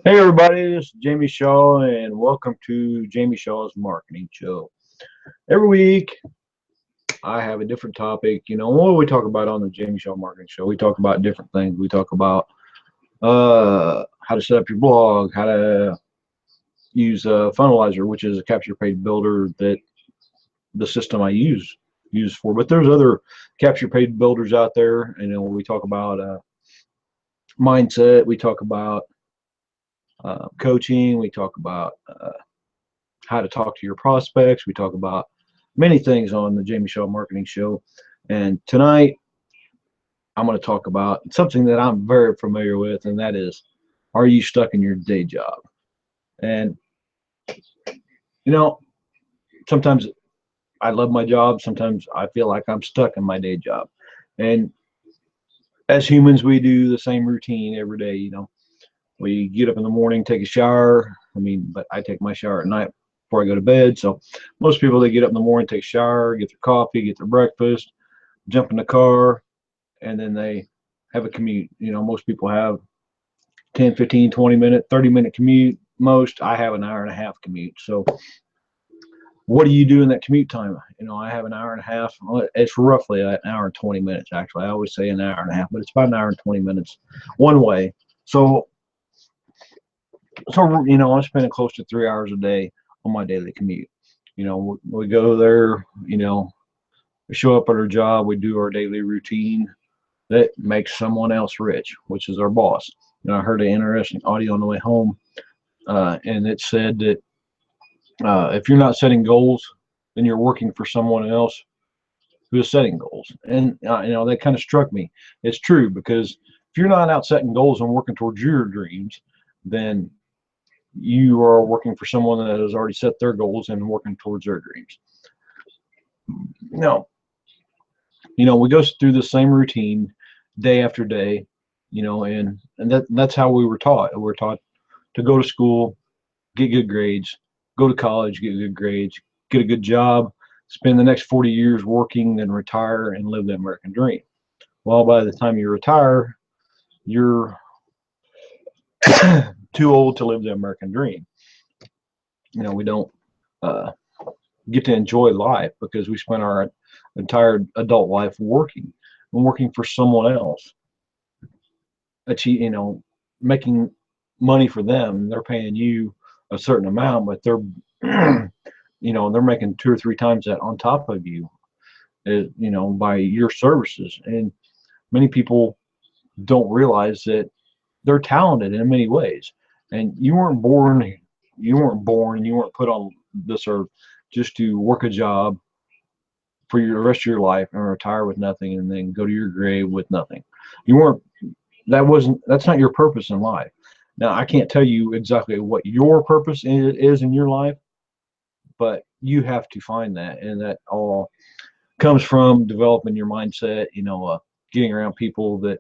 Hey everybody, this is Jamie Shaw and welcome to Jamie Shaw's Marketing Show. Every week I have a different topic. What do we talk about on the Jamie Shaw Marketing Show? We talk about different things. We talk about how to set up your blog, how to use Funnelizer, which is a capture page builder that the system I use for. But there's other capture page builders out there. We talk about mindset. We talk about coaching. We talk about how to talk to your prospects. We talk about many things on the Jamie Shaw Marketing Show. And tonight, I'm going to talk about something that I'm very familiar with, and that is, are you stuck in your day job? And, you know, sometimes I love my job. Sometimes I feel like I'm stuck in my day job. And as humans, we do the same routine every day. We get up in the morning, take a shower. But I take my shower at night before I go to bed. So most people, they get up in the morning, take a shower, get their coffee, get their breakfast, jump in the car, and then they have a commute. Most people have 10, 15, 20-minute, 30-minute commute. Most, I have an hour and a half commute. So what do you do in that commute time? I have an hour and a half. Well, it's roughly an hour and 20 minutes, actually. I always say an hour and a half, but it's about an hour and 20 minutes one way. So I'm spending close to 3 hours a day on my daily commute. We go there, we show up at our job, we do our daily routine that makes someone else rich, which is our boss. I heard an interesting audio on the way home, and it said that if you're not setting goals, then you're working for someone else who is setting goals. And that kind of struck me. It's true, because if you're not out setting goals and working towards your dreams, then you are working for someone that has already set their goals and working towards their dreams. No, we go through the same routine day after day, and that's how we were taught. We were taught to go to school, get good grades, go to college, get good grades, get a good job, spend the next 40 years working, then retire and live the American dream. Well, by the time you retire, you're too old to live the American dream. We don't uh, get to enjoy life because we spent our entire adult life working and working for someone else, achieve, making money for them. They're paying you a certain amount, but they're they're making two or three times that on top of you, by your services. And many people don't realize that they're talented in many ways. And you weren't put on this earth just to work a job for the rest of your life and retire with nothing and then go to your grave with nothing. You weren't, that's not your purpose in life. Now, I can't tell you exactly what your purpose is in your life, but you have to find that. And that all comes from developing your mindset, getting around people that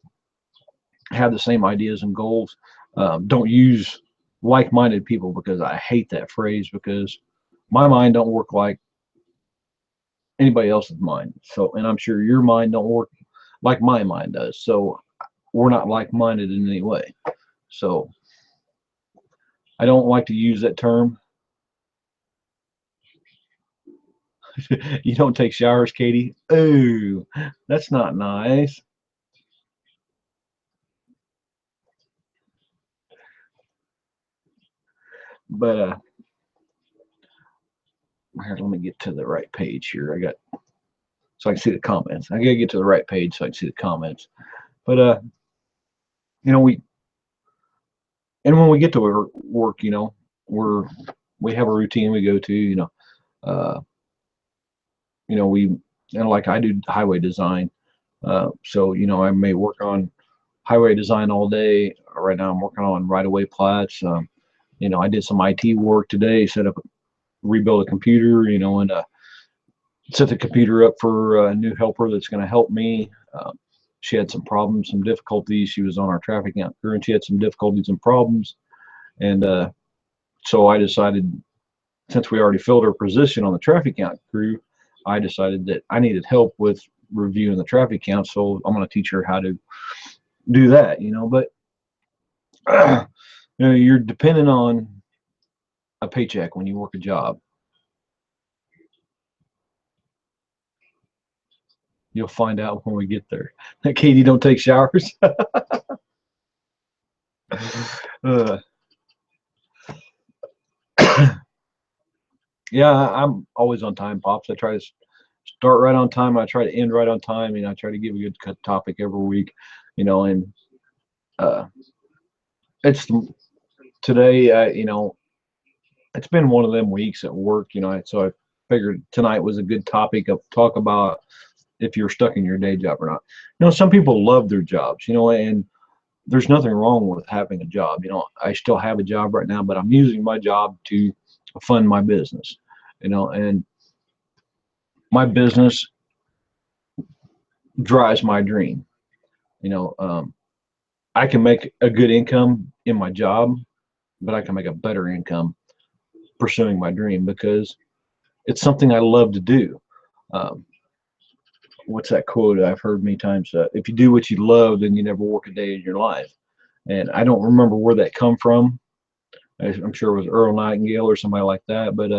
have the same ideas and goals. Don't use like-minded people, because I hate that phrase, because my mind don't work like anybody else's mind. So, and I'm sure your mind don't work like my mind does. So we're not like-minded in any way. So I don't like to use that term. You don't take showers, Katie? Ooh, that's not nice. But here, let me get to the right page here. So I can see the comments. I gotta get to the right page so I can see the comments. But we and when we get to work, we're we have a routine we go to. Uh, we like I do highway design. So I may work on highway design all day. Right now I'm working on right of way plats. I did some IT work today, set up, rebuild a computer, and set the computer up for a new helper that's going to help me. She had some problems, some difficulties. She was on our traffic count crew, and she had some difficulties and problems. And so I decided, since we already filled her position on the traffic count crew, I decided that I needed help with reviewing the traffic count. So I'm going to teach her how to do that. But You know, you're dependent on a paycheck when you work a job. You'll find out when we get there. Katie don't take showers. uh, yeah, I'm always on time, pops. I try to start right on time. I try to end right on time, and I try to give a good topic every week. You know, and uh, it's today. You know, it's been one of them weeks at work. You know, so I figured tonight was a good topic of talk about if you're stuck in your day job or not. You know, some people love their jobs. You know, and there's nothing wrong with having a job. You know, I still have a job right now, but I'm using my job to fund my business. You know, and my business drives my dream. You know, I can make a good income in my job, but I can make a better income pursuing my dream because it's something I love to do. Um, what's that quote I've heard many times? If you do what you love, then you never work a day in your life. And I don't remember where that come from. I'm sure it was Earl Nightingale or somebody like that. But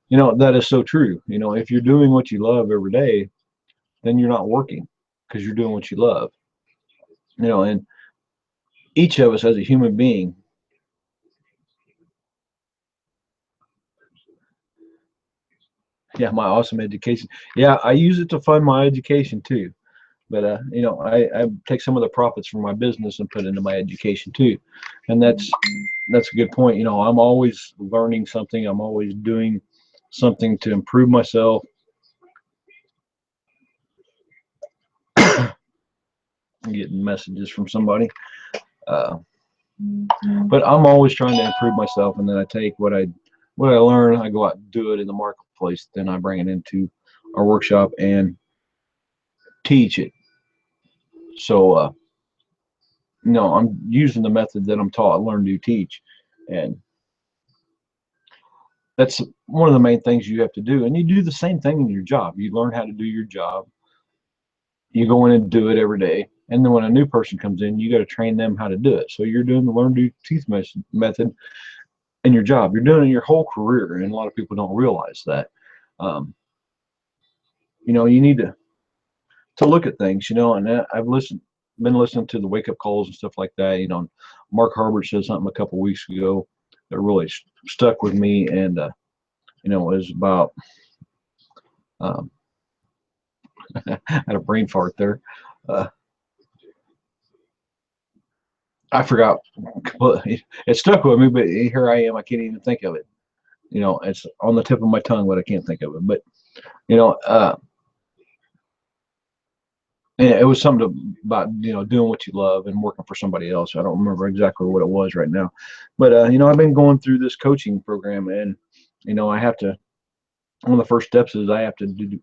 you know, that is so true. You know, if you're doing what you love every day, then you're not working because you're doing what you love. You know, and each of us as a human being, yeah, my awesome education. Yeah, I use it to fund my education too. But you know, I take some of the profits from my business and put into my education too, and that's a good point. You know, I'm always learning something. I'm always doing something to improve myself. I'm getting messages from somebody, uh, but I'm always trying to improve myself. And then I take what I learn, I go out and do it in the marketplace. Then I bring it into our workshop and teach it. So you know, I'm using the method that I'm taught, learn, do, teach, and that's one of the main things you have to do. And you do the same thing in your job. You learn how to do your job. You go in and do it every day. And then when a new person comes in, you got to train them how to do it. So you're doing the learn, do, teach method in your job. You're doing it in your whole career. And a lot of people don't realize that. Um, you know, you need to look at things, you know, and I've been listening to the wake up calls and stuff like that. You know, Mark Harbert said something a couple weeks ago that really stuck with me. And, you know, it was about, um, I had a brain fart there. Uh, I forgot. It stuck with me, but here I am. I can't even think of it. You know, it's on the tip of my tongue, but I can't think of it. But you know, it was something about doing what you love and working for somebody else. I don't remember exactly what it was right now, but you know, I've been going through this coaching program, and you know, I have to. One of the first steps is I have to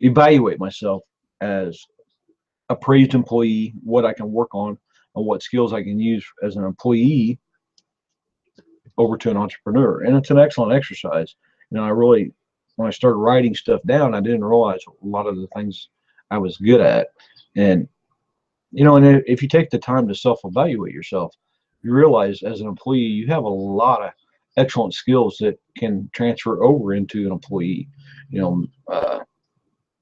evaluate myself as a praised employee, what I can work on, and what skills I can use as an employee over to an entrepreneur. And it's an excellent exercise. You know, I really, when I started writing stuff down, I didn't realize a lot of the things I was good at. And, you know, and if you take the time to self-evaluate yourself, you realize as an employee, you have a lot of excellent skills that can transfer over into an employee. You know,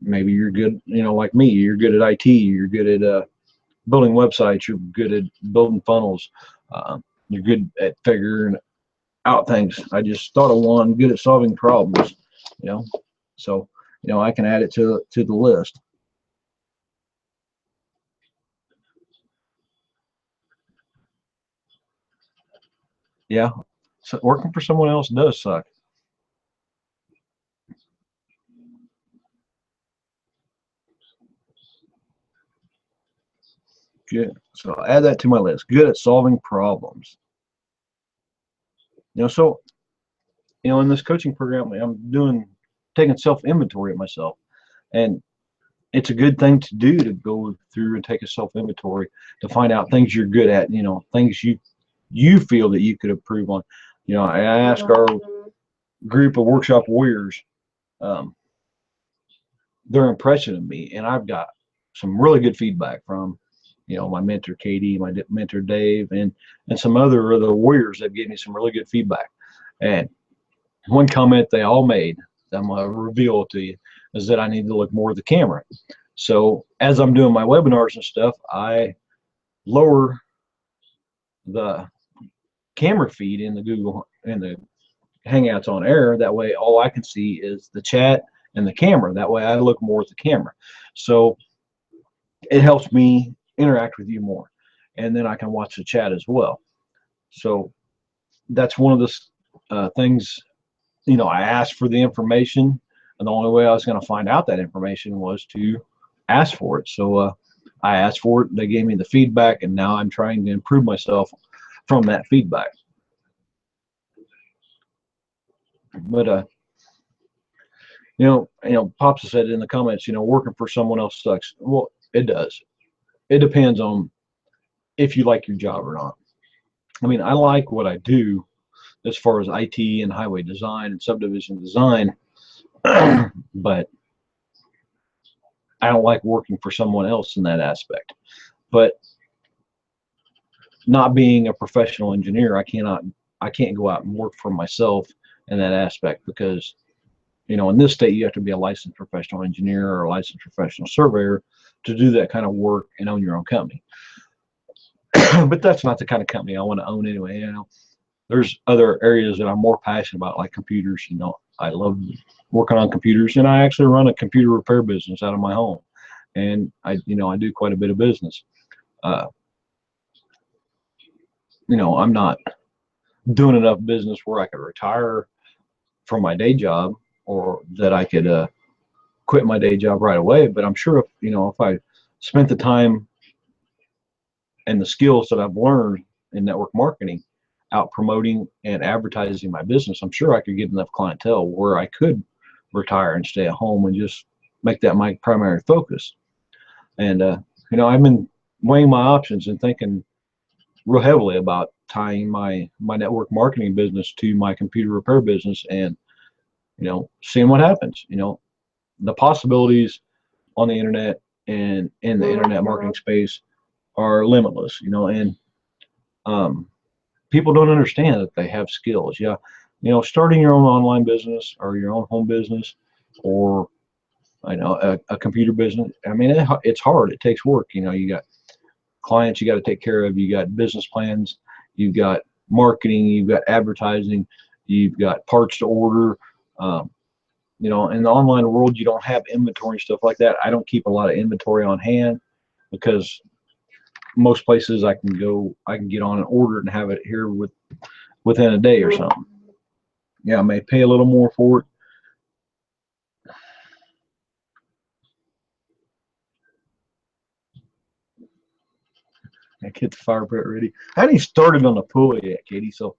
maybe you're good, you know, like me, you're good at IT, you're good at building websites, you're good at building funnels, you're good at figuring out things. I just thought of one, good at solving problems, you know. So, you know, I can add it to the list. Yeah. So working for someone else does suck. Good. So I'll add that to my list. Good at solving problems. You know, so you know, in this coaching program, I'm doing taking self inventory of myself, and it's a good thing to do to go through and take a self inventory to find out things you're good at. You know, things you feel that you could improve on. You know, I ask our group of workshop warriors um, their impression of me, and I've got some really good feedback from. my mentor Katie, my mentor Dave, and some other of the warriors that gave me some really good feedback. And one comment they all made, I'm going to reveal it to you, is that I need to look more at the camera. So as I'm doing my webinars and stuff, I lower the camera feed in the Google and the Hangouts on Air. That way all I can see is the chat and the camera. That way I look more at the camera. So it helps me interact with you more. And then I can watch the chat as well. So that's one of the things, I asked for the information, and the only way I was going to find out that information was to ask for it. So I asked for it, they gave me the feedback, and now I'm trying to improve myself from that feedback. But Pops said in the comments, working for someone else sucks. Well, it does. It depends on if you like your job or not. I mean, I like what I do as far as IT and highway design and subdivision design, but I don't like working for someone else in that aspect. But not being a professional engineer, I can't go out and work for myself in that aspect, because in this state you have to be a licensed professional engineer or a licensed professional surveyor to do that kind of work and own your own company. But that's not the kind of company I want to own anyway. There's other areas that I'm more passionate about, like computers. I love working on computers, and I actually run a computer repair business out of my home, and I do quite a bit of business. I'm not doing enough business where I could retire from my day job, or that I could quit my day job right away. But I'm sure if I spent the time and the skills that I've learned in network marketing out promoting and advertising my business, I'm sure I could get enough clientele where I could retire and stay at home and just make that my primary focus. And I've been weighing my options and thinking real heavily about tying my network marketing business to my computer repair business, and seeing what happens. The possibilities on the internet and in the internet marketing space are limitless. And people don't understand that they have skills. Yeah, starting your own online business or your own home business, or a computer business. I mean, it's hard. It takes work. You got clients you got to take care of. You got business plans. You've got marketing. You've got advertising. You've got parts to order. In the online world, you don't have inventory and stuff like that. I don't keep a lot of inventory on hand, because most places I can get on and order it and have it here within a day or something. Yeah, I may pay a little more for it. I get the fire pit ready. I haven't even started on the pool yet, Katie. So,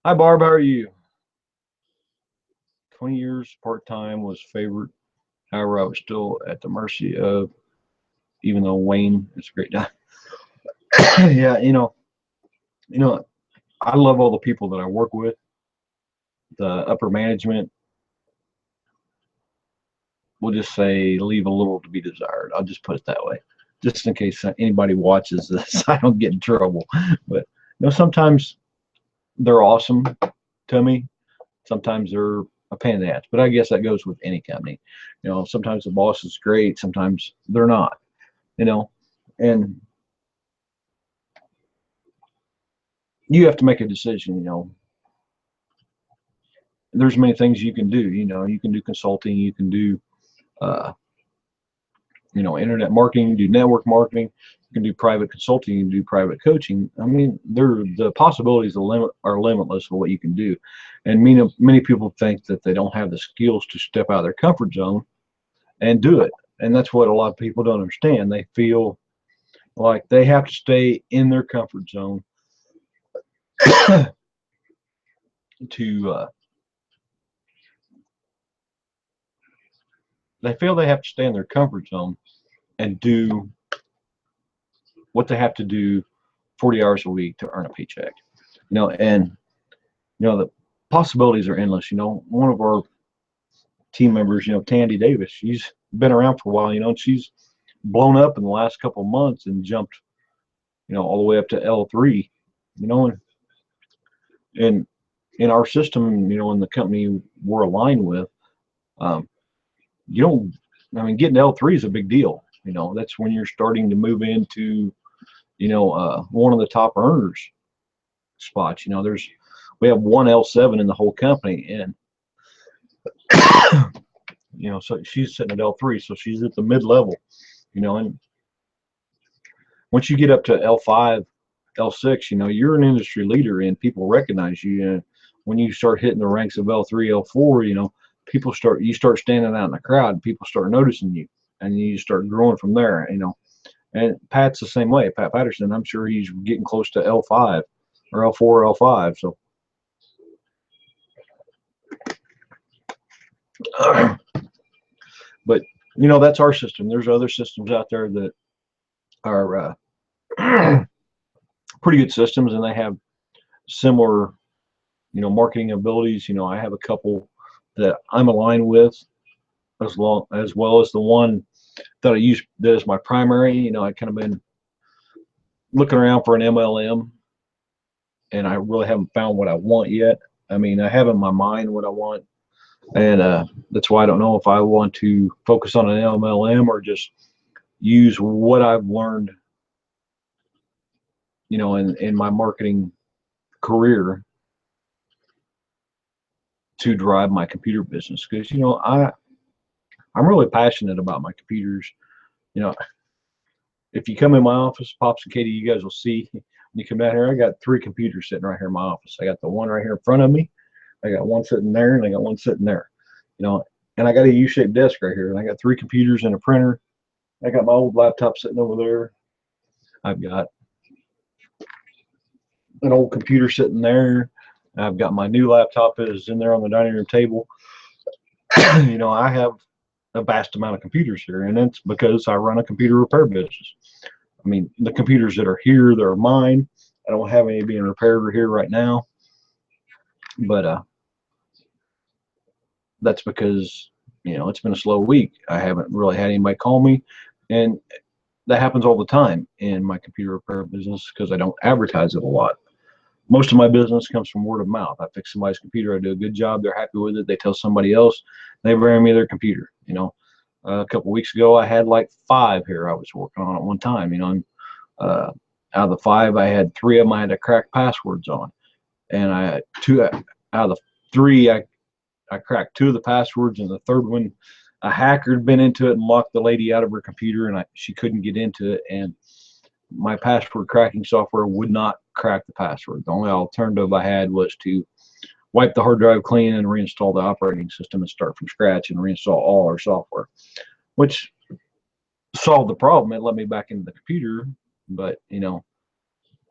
hi Barb, how are you? 20 years part-time was favorite. However, I was still at the mercy of, even though Wayne is a great guy. Yeah, I love all the people that I work with. The upper management, we'll just say, leave a little to be desired. I'll just put it that way, just in case anybody watches this, I don't get in trouble. But sometimes they're awesome to me. Sometimes they're a pain in the ass. But I guess that goes with any company. Sometimes the boss is great, sometimes they're not. And you have to make a decision. There's many things you can do. You can do consulting, you can do internet marketing, you can do network marketing, you can do private consulting, you can do private coaching. I mean, the possibilities are limitless for what you can do. And many people think that they don't have the skills to step out of their comfort zone and do it. And that's what a lot of people don't understand. They feel like they have to stay in their comfort zone to they feel they have to stay in their comfort zone and do what they have to do 40 hours a week to earn a paycheck. And the possibilities are endless. One of our team members, Tandy Davis, she's been around for a while, and she's blown up in the last couple of months and jumped, all the way up to L3, you know, and in our system, in the company we're aligned with, um, you don't, getting L3 is a big deal. That's when you're starting to move into, one of the top earners spots. We have one L7 in the whole company, and so she's sitting at L3, so she's at the mid level, and once you get up to L5, L6, you're an industry leader and people recognize you. And when you start hitting the ranks of L3, L4, you start standing out in the crowd and people start noticing you, and you start growing from there, And Pat's the same way. Pat Patterson, I'm sure he's getting close to L5 or L4 or L5. So, but that's our system. There's other systems out there that are pretty good systems, and they have similar, marketing abilities. I have a couple that I'm aligned with, as well as the one that I use that is my primary. I kind of been looking around for an MLM, and I really haven't found what I want yet. I have in my mind what I want, and that's why I don't know if I want to focus on an MLM or just use what I've learned, in my marketing career to drive my computer business. Because I'm really passionate about my computers. If you come in my office, Pops and Katie, you guys will see when you come down here, I got 3 computers sitting right here in my office. I got the one right here in front of me, I got one sitting there, and I got one sitting there. And I got a U-shaped desk right here, and I got 3 computers and a printer. I got my old laptop sitting over there. I've got an old computer sitting there. I've got my new laptop is in there on the dining room table. I have a vast amount of computers here, and it's because I run a computer repair business. The computers that are here, they're mine. I don't have any being repaired here right now, but that's because it's been a slow week. I haven't really had anybody call me, and that happens all the time in my computer repair business because I don't advertise it a lot. Most of my business comes from word of mouth. I fix somebody's computer, I do a good job, they're happy with it, they tell somebody else, they bring me their computer. A couple of weeks ago, I had like 5 here I was working on at one time. And out of the 5, I had 3 of them I had to crack passwords on, and I had 2 out of the 3 I cracked 2 of the passwords, and the third one, a hacker had been into it and locked the lady out of her computer, and she couldn't get into it, and my password cracking software would not crack the password. The only alternative I had was to wipe the hard drive clean and reinstall the operating system and start from scratch and reinstall all our software, which solved the problem. It let me back into the computer, but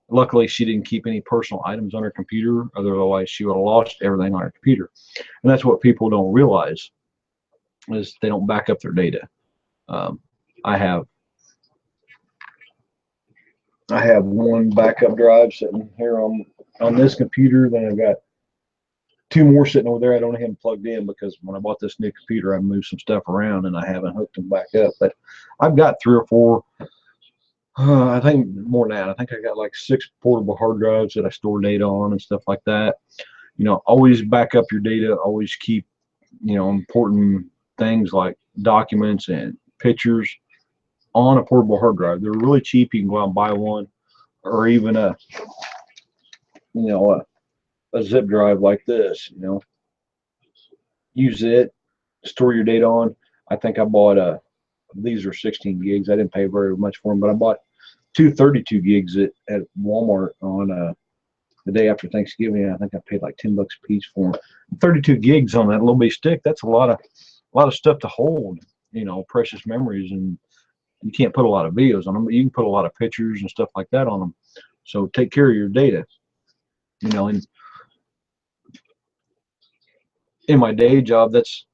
luckily she didn't keep any personal items on her computer, otherwise she would have lost everything on her computer. And that's what people don't realize, is they don't back up their data. I have 1 backup drive sitting here on this computer. Then I've got 2 more sitting over there. I don't have them plugged in because when I bought this new computer, I moved some stuff around and I haven't hooked them back up. But I've got 3 or 4, I think more than that. I think I got like 6 portable hard drives that I store data on and stuff like that. Always back up your data. Always keep, important things like documents and pictures on a portable hard drive. They're really cheap. You can go out and buy one, or even a zip drive like this. Use it, store your data on. I think I bought these are 16 gigs. I didn't pay very much for them, but I bought 2 32 gigs at Walmart on the day after Thanksgiving. I think I paid like $10 a piece for them. 32 gigs on that little bitty stick. That's a lot of stuff to hold. Precious memories, and you can't put a lot of videos on them, but you can put a lot of pictures and stuff like that on them. So take care of your data. And in my day job, that's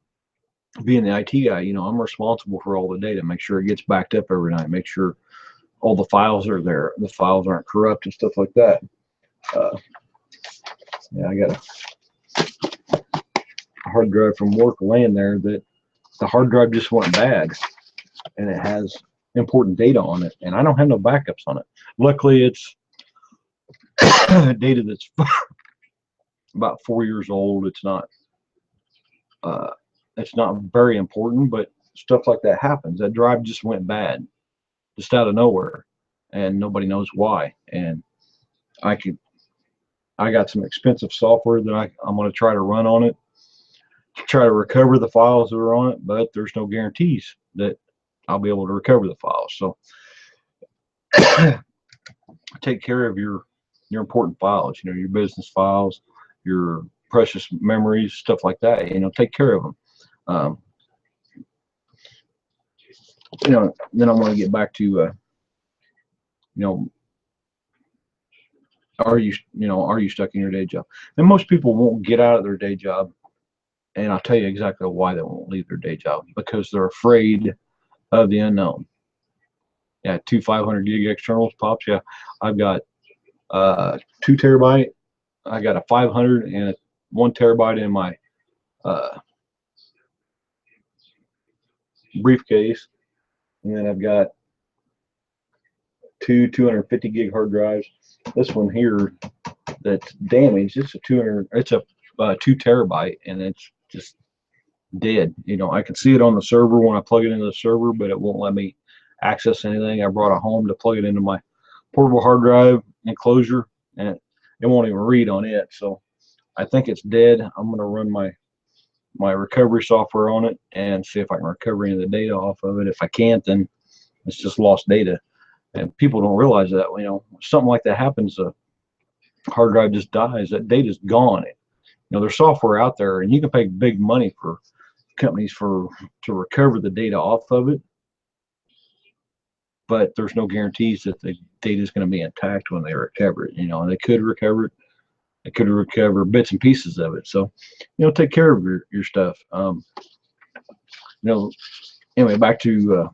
being the IT guy. I'm responsible for all the data. Make sure it gets backed up every night. Make sure all the files are there. The files aren't corrupt and stuff like that. Yeah, I got a hard drive from work laying there that the hard drive just went bad, and it has important data on it, and I don't have no backups on it. Luckily, it's data that's about 4 years old. Uh, it's not very important, but stuff like that happens. That drive just went bad, just out of nowhere, and nobody knows why. And I could, I got some expensive software that I'm going to try to run on it, to try to recover the files that are on it, but there's no guarantees that I'll be able to recover the files. So take care of your important files, your business files, your precious memories, stuff like that. Take care of them. Um, then I want to get back to you know are you stuck in your day job? And most people won't get out of their day job, and I'll tell you exactly why they won't leave their day job, because they're afraid of the unknown. Yeah, two 500 gig externals, pops. Yeah, I've got 2 terabyte. I got a 500 and a 1 terabyte in my uh, briefcase, and then I've got two 250 gig hard drives. This one here that's damaged. It's a 200. It's a 2 terabyte, and it's just dead. I can see it on the server when I plug it into the server, but it won't let me access anything. I brought it home to plug it into my portable hard drive enclosure, and it won't even read on it. So I think it's dead. I'm going to run my recovery software on it and see if I can recover any of the data off of it. If I can't, then it's just lost data. And people don't realize that. Something like that happens, a hard drive just dies. That data's gone. There's software out there, and you can pay big money for companies to recover the data off of it, but there's no guarantees that the data is going to be intact when they recover it. They could recover it. They could recover bits and pieces of it. So, take care of your stuff. Anyway, back to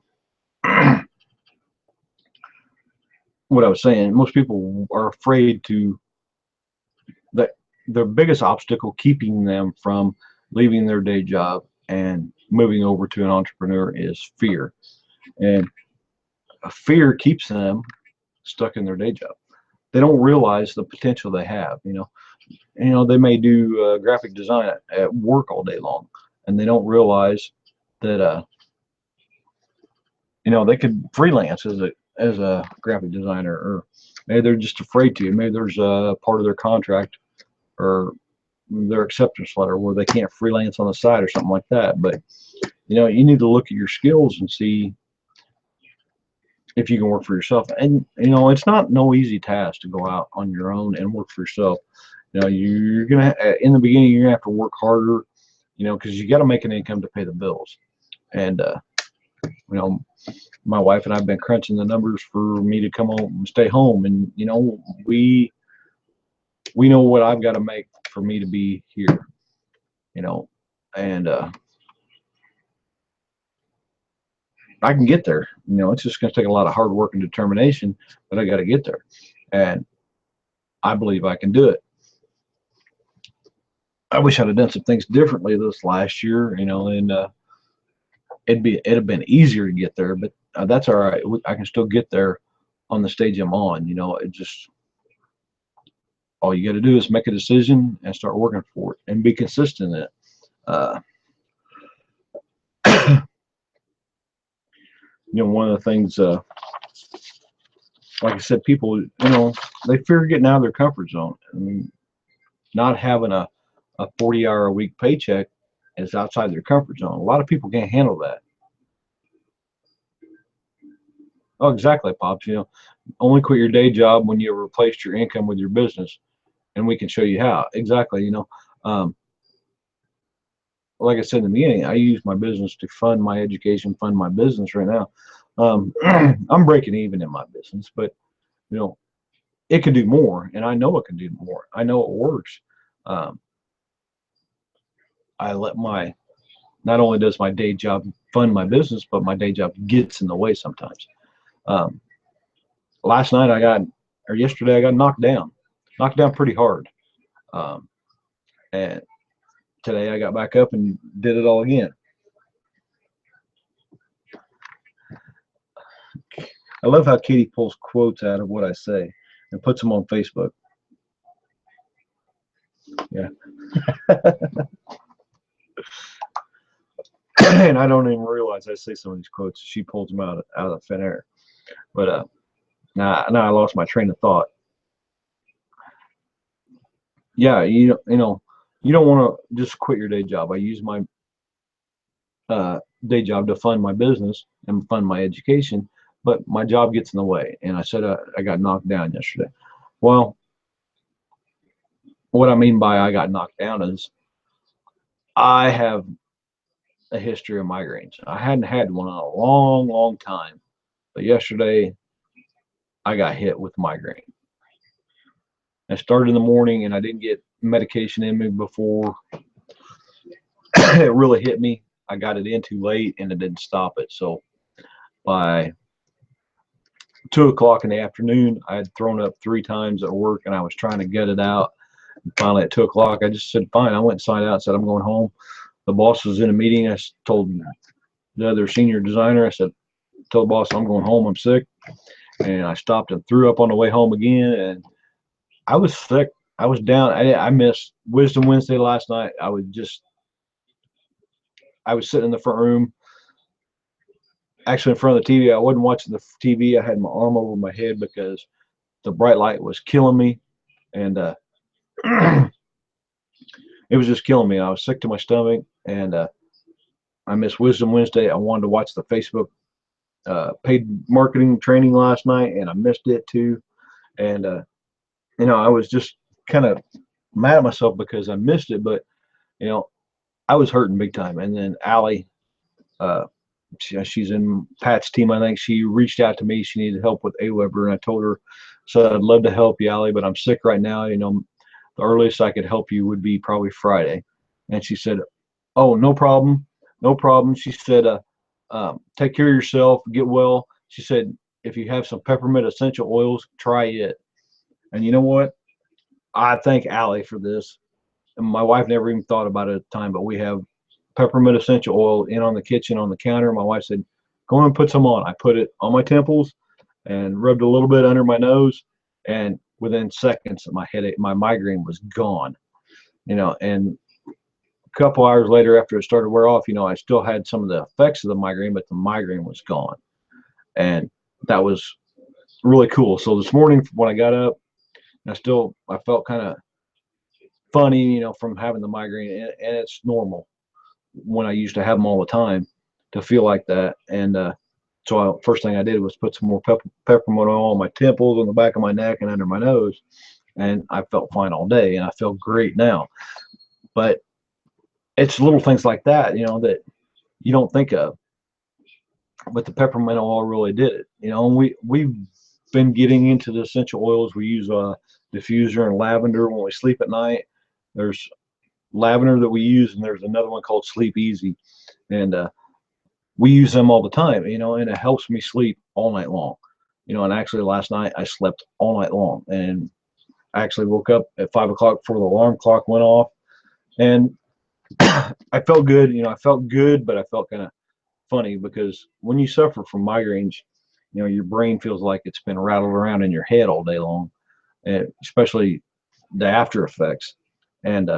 what I was saying. Most people are afraid that their biggest obstacle keeping them from leaving their day job and moving over to an entrepreneur is fear. And fear keeps them stuck in their day job. They don't realize the potential they have. They may do graphic design at work all day long, and they don't realize that they could freelance as a graphic designer, or maybe they're just afraid to. Maybe there's a part of their contract or their acceptance letter where they can't freelance on the side or something like that. But you need to look at your skills and see if you can work for yourself. And it's not no easy task to go out on your own and work for yourself. You're gonna in the beginning you're gonna have to work harder, because you got to make an income to pay the bills. And my wife and I've been crunching the numbers for me to come home and stay home, and we know what I've got to make for me to be here. And I can get there. It's just going to take a lot of hard work and determination, but I got to get there, and I believe I can do it. I wish I'd have done some things differently this last year, and it'd have been easier to get there, but that's all right. I can still get there on the stage I'm on. It just, all you got to do is make a decision and start working for it and be consistent in it. Uh, one of the things, like I said, people, they fear getting out of their comfort zone. I mean, not having a 40-hour-a-week paycheck is outside their comfort zone. A lot of people can't handle that. Oh, exactly, Pops. Only quit your day job when you replaced your income with your business, and we can show you how. Exactly. Like I said in the beginning, I use my business to fund my education, fund my business right now. I'm breaking even in my business, but it can do more, and I know it can do more. I know it works. Um, I let not only does my day job fund my business, but my day job gets in the way sometimes. Um, yesterday I got knocked down pretty hard. Um, and today I got back up and did it all again. I love how Katie pulls quotes out of what I say and puts them on Facebook. Yeah. And I don't even realize I say some of these quotes. She pulls them out of thin air. But now I lost my train of thought. Yeah, you don't want to just quit your day job. I use my day job to fund my business and fund my education, but my job gets in the way. And I said I got knocked down yesterday. Well, what I mean by I got knocked down is I have a history of migraines. I hadn't had one in a long, long time, but yesterday I got hit with migraine. I started in the morning and I didn't get medication in me before it really hit me. I got it in too late and it didn't stop it. So by 2 o'clock in the afternoon, I had thrown up 3 times at work and I was trying to get it out. And finally, at 2 o'clock, I just said, fine. I went and signed out and said, I'm going home. The boss was in a meeting. I told the other senior designer, I said, tell the boss I'm going home. I'm sick. And I stopped and threw up on the way home again. And I was sick. I was down. I missed Wisdom Wednesday last night. I was sitting in the front room, actually in front of the TV. I wasn't watching the TV. I had my arm over my head because the bright light was killing me. And it was just killing me. I was sick to my stomach, and I missed Wisdom Wednesday. I wanted to watch the Facebook paid marketing training last night, and I missed it too. And I was just kind of mad at myself because I missed it, but you know, I was hurting big time. And then Allie, uh, she's in Pat's team, I think. She reached out to me. She needed help with AWeber, and I told her, so I'd love to help you, Allie, but I'm sick right now. The earliest I could help you would be probably Friday. And she said, oh, no problem. No problem. She said, take care of yourself, get well. She said, if you have some peppermint essential oils, try it. And you know what? I thank Allie for this. And my wife never even thought about it at the time, but we have peppermint essential oil in on the kitchen on the counter. My wife said, go on and put some on. I put it on my temples and rubbed a little bit under my nose. And within seconds, my migraine was gone. And a couple hours later, after it started to wear off, I still had some of the effects of the migraine, but the migraine was gone. And that was really cool. So this morning when I got up, I felt kind of funny, from having the migraine, and it's normal when I used to have them all the time to feel like that. And so first thing I did was put some more peppermint oil on my temples, on the back of my neck, and under my nose, and I felt fine all day, and I feel great now. But it's little things like that, that you don't think of. But the peppermint oil really did it. And we've been getting into the essential oils. We use diffuser and lavender when we sleep at night. There's lavender that we use, and there's another one called Sleep Easy, and we use them all the time. And it helps me sleep all night long. And actually last night I slept all night long, and I actually woke up at 5 o'clock before the alarm clock went off, and I felt good. I felt good, but I felt kind of funny because when you suffer from migraines, your brain feels like it's been rattled around in your head all day long, and especially the after effects. And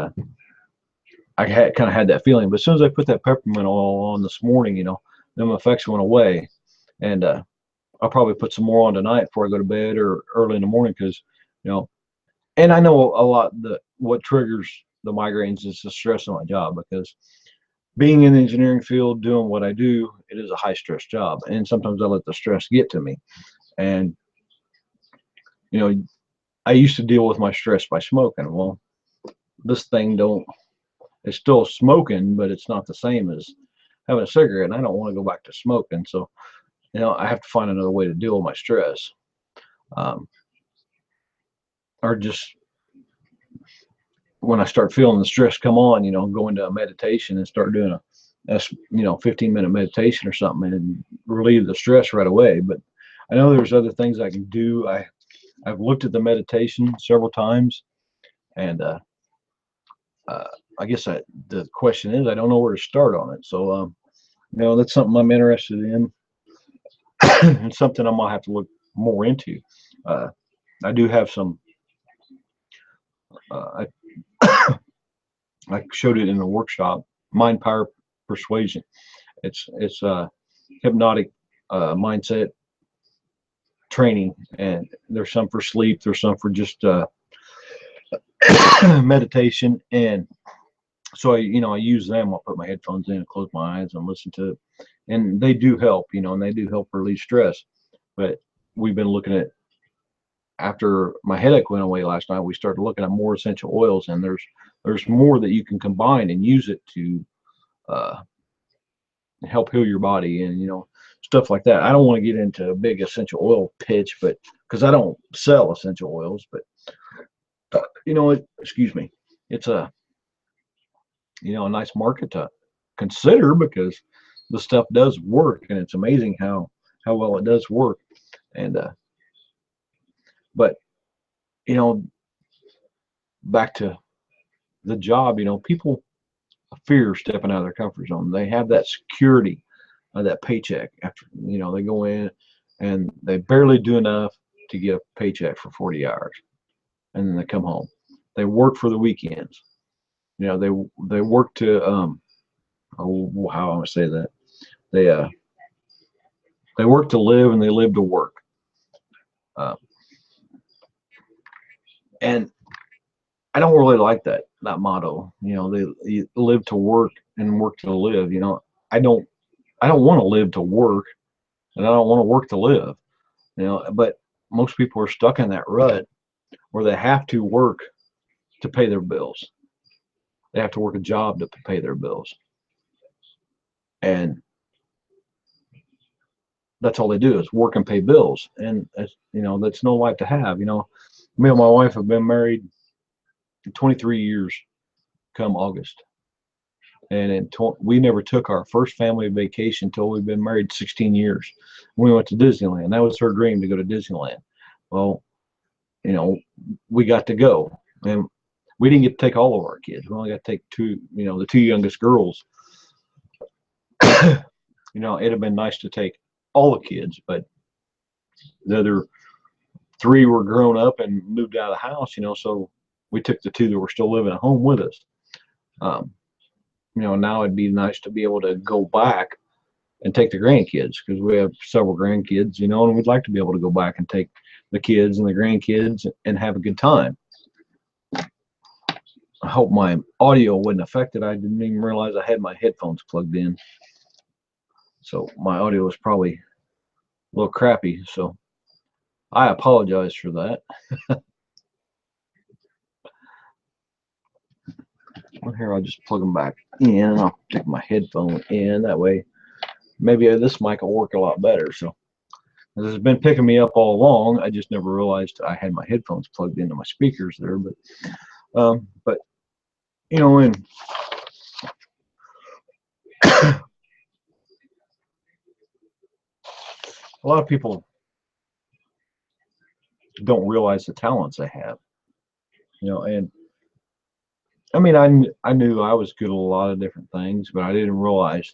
I kind of had that feeling. But as soon as I put that peppermint oil on this morning, them effects went away. And I'll probably put some more on tonight before I go to bed or early in the morning because, and I know a lot what triggers the migraines is the stress on my job, because being in the engineering field, doing what I do, it is a high stress job. And sometimes I let the stress get to me. And, I used to deal with my stress by smoking. Well, this thing it's still smoking, but it's not the same as having a cigarette. And I don't want to go back to smoking. So, I have to find another way to deal with my stress. Or just when I start feeling the stress come on, go into a meditation and start doing a 15-minute meditation or something and relieve the stress right away. But I know there's other things I can do. I've looked at the meditation several times, and I guess the question is, I don't know where to start on it. So, that's something I'm interested in. and something I'm gonna have to look more into. I do have some. I showed it in a workshop. Mind Power Persuasion. It's hypnotic mindset training, and there's some for sleep. There's some for just meditation, and so I use them. I'll put my headphones in and close my eyes and listen to it, and they do help, and they do help relieve stress. But we've been looking at, after my headache went away last night, we started looking at more essential oils, and there's more that you can combine and use it to uh, help heal your body, and stuff like that. I don't want to get into a big essential oil pitch, but because I don't sell essential oils, but excuse me, it's a nice market to consider, because the stuff does work, and it's amazing how well it does work. And but you know back to the job, people fear stepping out of their comfort zone. They have that security of that paycheck. After they go in and they barely do enough to get a paycheck for 40 hours, and then they come home. They work for the weekends. They work to how I'm gonna say that, they work to live, and they live to work. uh, and I don't really like that motto. They live to work and work to live. I don't I don't want to live to work, and I don't want to work to live. But most people are stuck in that rut where they have to work to pay their bills. They have to work a job to pay their bills, and that's all they do is work and pay bills. And that's no life to have. Me and my wife have been married 23 years come August, and we never took our first family vacation until we've been married 16 years. We went to Disneyland. That was her dream, to go to Disneyland. Well, you know, we got to go, and we didn't get to take all of our kids. We only got to take two, the two youngest girls. It'd have been nice to take all the kids, but the other three were grown up and moved out of the house, so we took the two that were still living at home with us. Um, now it'd be nice to be able to go back and take the grandkids, because we have several grandkids, and we'd like to be able to go back and take the kids and the grandkids and have a good time. I hope my audio wasn't affected. I didn't even realize I had my headphones plugged in, so my audio was probably a little crappy, so I apologize for that. Well, here, I'll just plug them back in, and I'll take my headphone in. That way, maybe this mic will work a lot better. So this has been picking me up all along. I just never realized I had my headphones plugged into my speakers there. But and a lot of people don't realize the talents they have. And I mean, I knew I was good at a lot of different things, but I didn't realize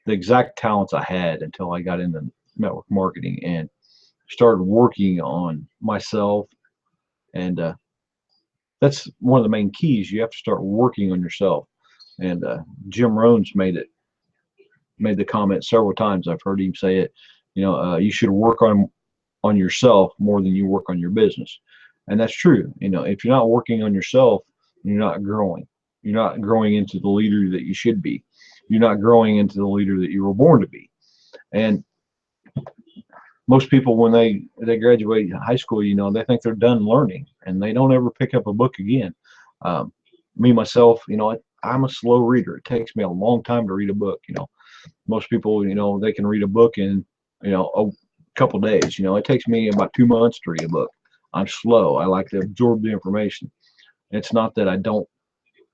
the exact talents I had until I got into network marketing and started working on myself. And that's one of the main keys. You have to start working on yourself. And Jim Rohn's made the comment several times. I've heard him say it. You should work on yourself more than you work on your business. And that's true. If you're not working on yourself, you're not growing. You're not growing into the leader that you should be. You're not growing into the leader that you were born to be. And most people, when they graduate high school, they think they're done learning, and they don't ever pick up a book again. Me, myself, I'm a slow reader. It takes me a long time to read a book. Most people, they can read a book in, a couple days. It takes me about 2 months to read a book. I'm slow. I like to absorb the information. It's not that I don't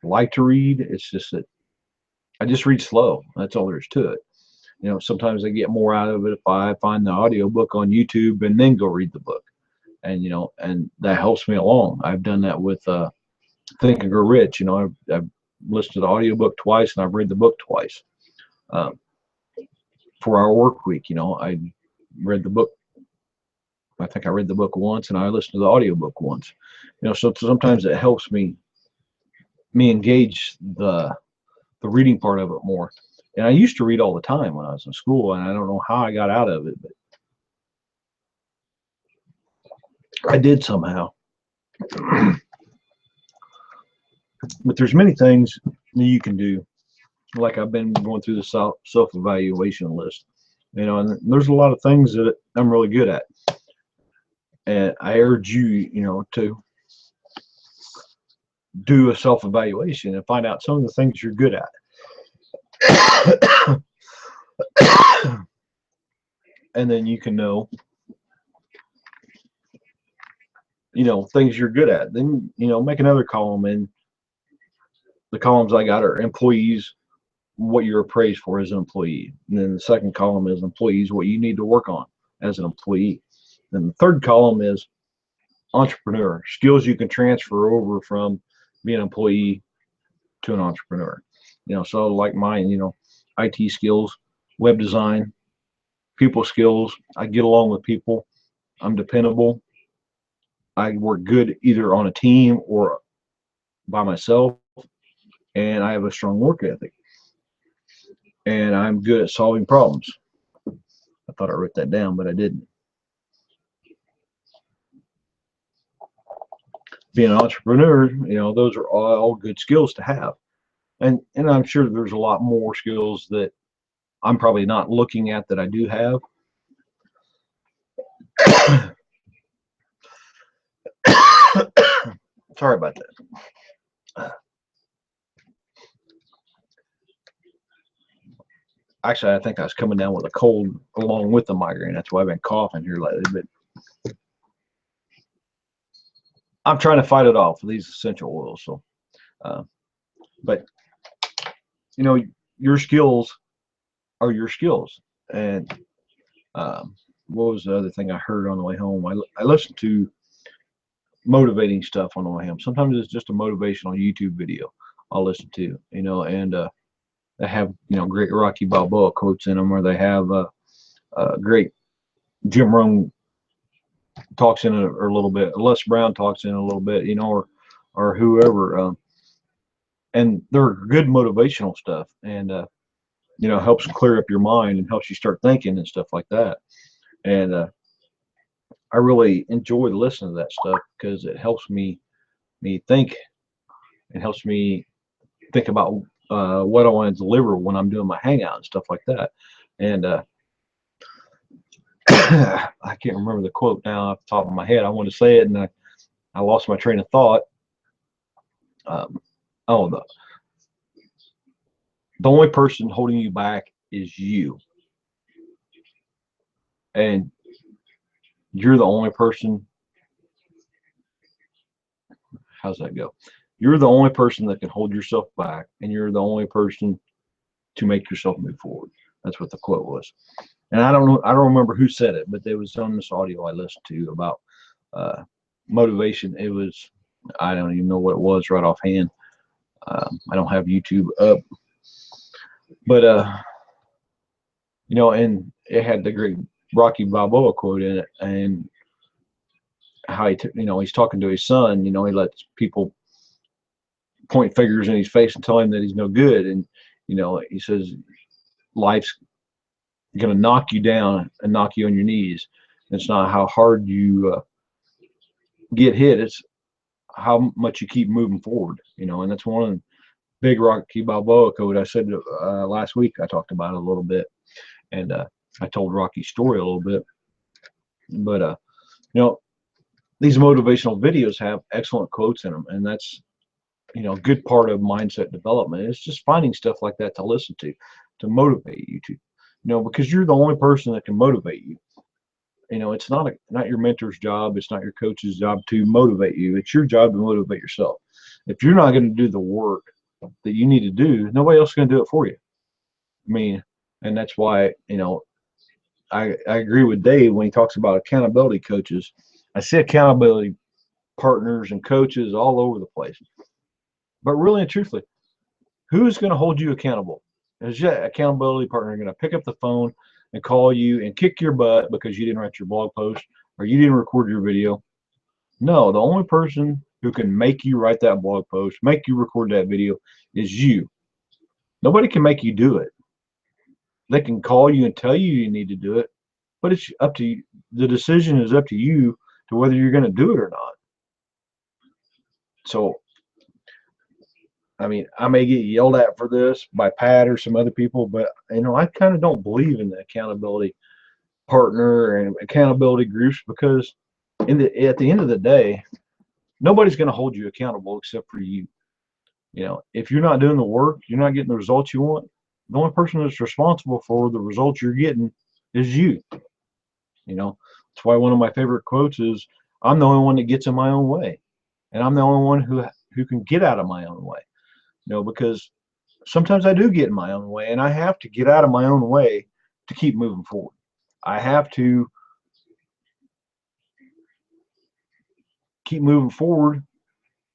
like to read. It's just that I just read slow. That's all there is to it. Sometimes I get more out of it if I find the audio book on YouTube and then go read the book. And, and that helps me along. I've done that with Think and Grow Rich. I've listened to the audio book twice, and I've read the book twice. For our work week, read the book. I think I read the book once, and I listened to the audiobook once. So sometimes it helps me engage the reading part of it more. And I used to read all the time when I was in school, and I don't know how I got out of it, but I did somehow. But there's many things that you can do. Like I've been going through the self-evaluation list, and there's a lot of things that I'm really good at. And I urge you, to do a self-evaluation and find out some of the things you're good at. And then you can know, things you're good at. Then, make another column, and the columns I got are employees, what you're appraised for as an employee. And then the second column is employees, what you need to work on as an employee. Then the third column is entrepreneur, skills you can transfer over from being an employee to an entrepreneur. So like mine, IT skills, web design, people skills. I get along with people. I'm dependable. I work good either on a team or by myself, and I have a strong work ethic. And I'm good at solving problems. I thought I wrote that down, but I didn't. Being an entrepreneur, those are all good skills to have. And I'm sure there's a lot more skills that I'm probably not looking at that I do have. Sorry about that. Actually, I think I was coming down with a cold along with the migraine. That's why I've been coughing here lately. But I'm trying to fight it off with these essential oils. So, but your skills are your skills. And what was the other thing I heard on the way home? I listened to motivating stuff on the way home. Sometimes it's just a motivational YouTube video I'll listen to, and they have great Rocky Balboa quotes in them, or they have great Jim Rohn talks in it a little bit, Les Brown talks in it a little bit, or whoever, and they're good motivational stuff, and helps clear up your mind and helps you start thinking and stuff like that. And I really enjoy listening to that stuff because it helps me think. It helps me think about what I want to deliver when I'm doing my hangout and stuff like that. And I can't remember the quote now off the top of my head. I want to say it, and I lost my train of thought. The only person holding you back is you. And you're the only person. How's that go? You're the only person that can hold yourself back, and you're the only person to make yourself move forward. That's what the quote was. And I don't remember who said it, but it was on this audio I listened to about motivation. It was, I don't even know what it was right offhand. I don't have YouTube up, but and it had the great Rocky Balboa quote in it, and how he's talking to his son. He lets people point fingers in his face and tell him that he's no good, and he says life's going to knock you down and knock you on your knees. It's not how hard you get hit, it's how much you keep moving forward. And that's one of the big Rocky Balboa quote. I said last week, I talked about it a little bit, and I told Rocky's story a little bit. But these motivational videos have excellent quotes in them, and that's a good part of mindset development. It's just finding stuff like that to listen to motivate you to, because you're the only person that can motivate you. It's not your mentor's job, it's not your coach's job to motivate you. It's your job to motivate yourself. If you're not going to do the work that you need to do, nobody else is going to do it for you. And that's why I agree with Dave when he talks about accountability coaches. I see accountability partners and coaches all over the place. But really and truthfully, who's going to hold you accountable? Is your accountability partner going to pick up the phone and call you and kick your butt because you didn't write your blog post or you didn't record your video. No, the only person who can make you write that blog post, make you record that video, is you. Nobody can make you do it. They can call you and tell you you need to do it, but it's up to you. The decision is up to you to whether you're going to do it or not. So, I mean, I may get yelled at for this by Pat or some other people, but I kind of don't believe in the accountability partner and accountability groups because at the end of the day, nobody's going to hold you accountable except for you. If you're not doing the work, you're not getting the results you want. The only person that's responsible for the results you're getting is you. That's why one of my favorite quotes is, "I'm the only one that gets in my own way, and I'm the only one who can get out of my own way." Because sometimes I do get in my own way, and I have to get out of my own way to keep moving forward. I have to keep moving forward,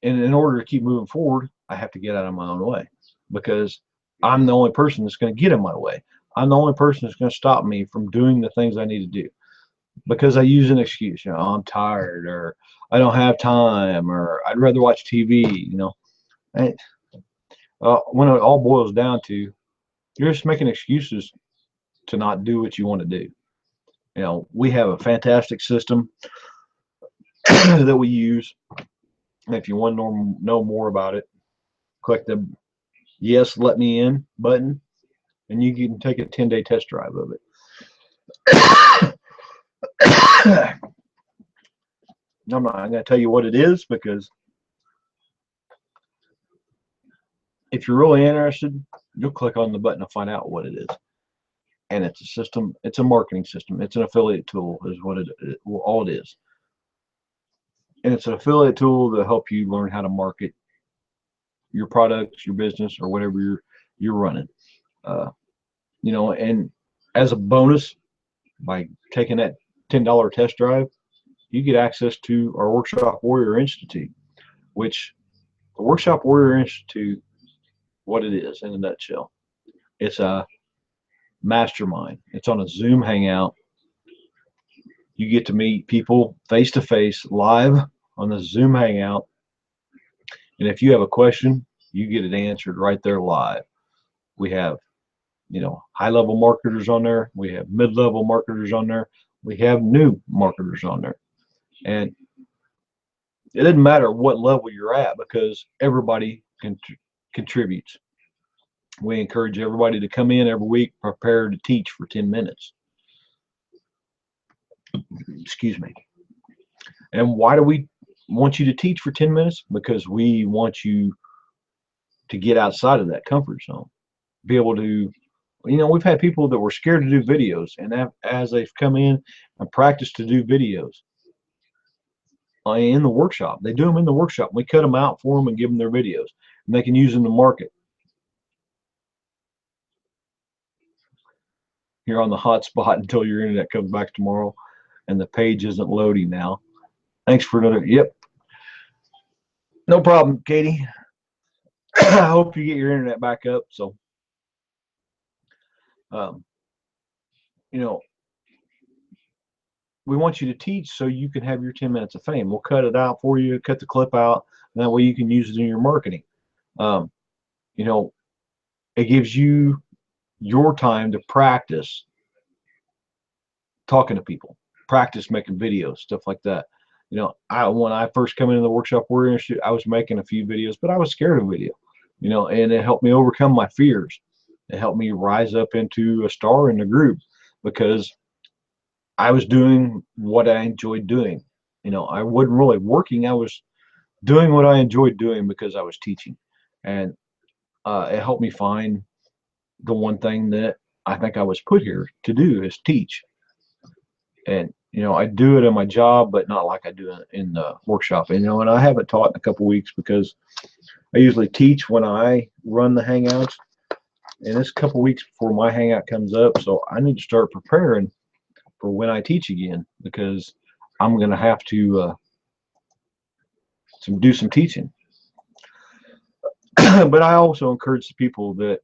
and in order to keep moving forward, I have to get out of my own way because I'm the only person that's going to get in my way. I'm the only person that's going to stop me from doing the things I need to do because I use an excuse. I'm tired, or I don't have time, or I'd rather watch TV. And, when it all boils down to, you're just making excuses to not do what you want to do. We have a fantastic system that we use. And if you want to know more about it, click the "Yes, let me in" button, and you can take a 10-day test drive of it. I'm not going to tell you what it is because if you're really interested, you'll click on the button to find out what it is. And it's a system, it's a marketing system, it's an affiliate tool, is what all it is. And it's an affiliate tool to help you learn how to market your products, your business, or whatever you're running. And as a bonus, by taking that $10 test drive, you get access to our Workshop Warrior Institute, which the Workshop Warrior Institute, what it is in a nutshell, it's a mastermind. It's on a Zoom hangout. You get to meet people face to face, live on the Zoom hangout. And if you have a question, you get it answered right there live. We have, high-level marketers on there. We have mid-level marketers on there. We have new marketers on there. And it doesn't matter what level you're at because everybody contributes. We encourage everybody to come in every week prepared to teach for 10 minutes. Excuse me. And why do we want you to teach for 10 minutes? Because we want you to get outside of that comfort zone. Be able to, we've had people that were scared to do videos, and as they've come in and practiced to do videos in the workshop, they do them in the workshop. We cut them out for them and give them their videos, and they can use them to market. You're on the hot spot until your internet comes back tomorrow, and the page isn't loading now. Thanks for another. Yep. No problem, Katie. I hope you get your internet back up. So, we want you to teach so you can have your 10 minutes of fame. We'll cut it out for you, cut the clip out, and that way you can use it in your marketing. It gives you your time to practice talking to people, practice making videos, stuff like that. When I first come into the Workshop Warrior Institute, I was making a few videos, but I was scared of video, and it helped me overcome my fears. It helped me rise up into a star in the group because I was doing what I enjoyed doing. I wasn't really working. I was doing what I enjoyed doing because I was teaching. And it helped me find the one thing that I think I was put here to do, is teach. And, I do it in my job, but not like I do it in the workshop. And I haven't taught in a couple weeks because I usually teach when I run the Hangouts. And it's a couple weeks before my Hangout comes up. So I need to start preparing for when I teach again, because I'm going to have to do some teaching. But I also encourage the people that